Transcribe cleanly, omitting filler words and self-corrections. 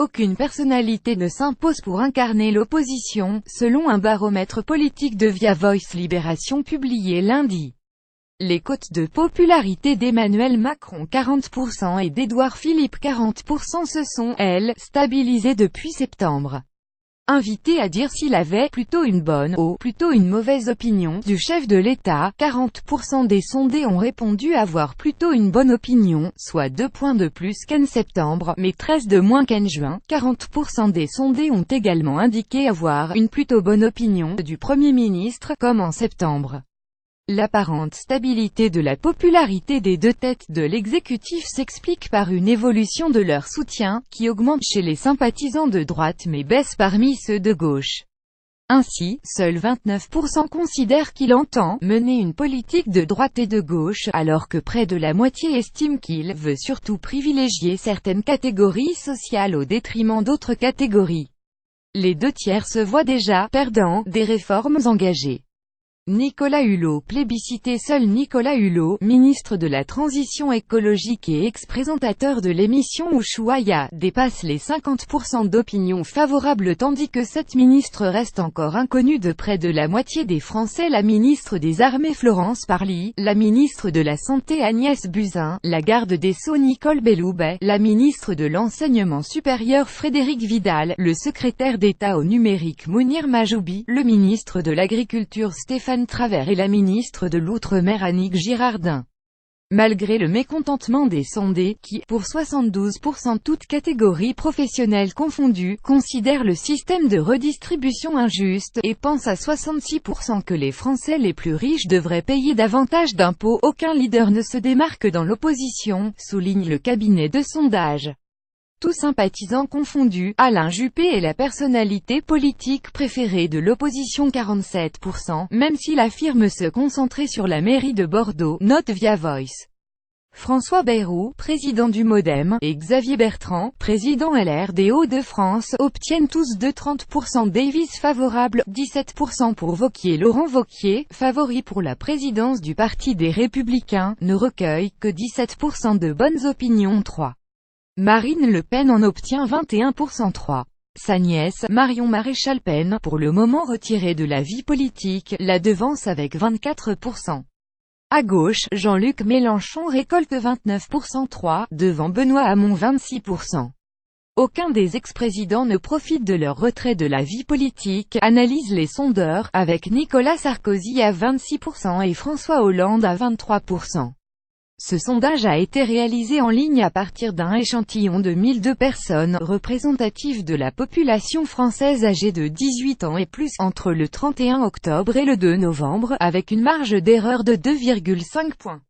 Aucune personnalité ne s'impose pour incarner l'opposition, selon un baromètre politique de Via Voice Libération publié lundi. Les cotes de popularité d'Emmanuel Macron 40% et d'Édouard Philippe 40% se sont, elles, stabilisées depuis septembre. Invité à dire s'il avait plutôt une bonne ou plutôt une mauvaise opinion du chef de l'État, 40% des sondés ont répondu avoir plutôt une bonne opinion, soit 2 points de plus qu'en septembre, mais 13 de moins qu'en juin. 40% des sondés ont également indiqué avoir une plutôt bonne opinion du Premier ministre, comme en septembre. L'apparente stabilité de la popularité des deux têtes de l'exécutif s'explique par une évolution de leur soutien, qui augmente chez les sympathisants de droite mais baisse parmi ceux de gauche. Ainsi, seuls 29% considèrent qu'il entend mener une politique de droite et de gauche, alors que près de la moitié estime qu'il veut surtout privilégier certaines catégories sociales au détriment d'autres catégories. Les 2/3 se voient déjà perdants des réformes engagées. Nicolas Hulot plébiscité. Seul Nicolas Hulot, ministre de la Transition écologique et ex-présentateur de l'émission Ushuaïa, dépasse les 50% d'opinion favorable tandis que cette ministre reste encore inconnue de près de la moitié des Français. La ministre des Armées Florence Parly, la ministre de la Santé Agnès Buzyn, la garde des Sceaux Nicole Belloubet, la ministre de l'Enseignement supérieur Frédérique Vidal, le secrétaire d'État au numérique Mounir Majoubi, le ministre de l'Agriculture Stéphane Travert et la ministre de l'Outre-mer Annick Girardin. Malgré le mécontentement des sondés, qui, pour 72% toutes catégories professionnelles confondues, considèrent le système de redistribution injuste, et pensent à 66% que les Français les plus riches devraient payer davantage d'impôts, aucun leader ne se démarque dans l'opposition, souligne le cabinet de sondage. Tous sympathisants confondus, Alain Juppé est la personnalité politique préférée de l'opposition 47%, même s'il affirme se concentrer sur la mairie de Bordeaux, note Via Voice. François Bayrou, président du MoDem, et Xavier Bertrand, président LR des Hauts-de-France, obtiennent tous de 30%. Davis favorable, 17% pour Wauquiez. Laurent Wauquiez, favori pour la présidence du Parti des Républicains, ne recueille que 17% de bonnes opinions. 3. Marine Le Pen en obtient 21%. 3. Sa nièce, Marion Maréchal Pen, pour le moment retirée de la vie politique, la devance avec 24%. À gauche, Jean-Luc Mélenchon récolte 29%. 3. Devant Benoît Hamon 26%. Aucun des ex-présidents ne profite de leur retrait de la vie politique, analysent les sondeurs, avec Nicolas Sarkozy à 26% et François Hollande à 23%. Ce sondage a été réalisé en ligne à partir d'un échantillon de 1002 personnes, représentatif de la population française âgée de 18 ans et plus, entre le 31 octobre et le 2 novembre, avec une marge d'erreur de 2,5 points.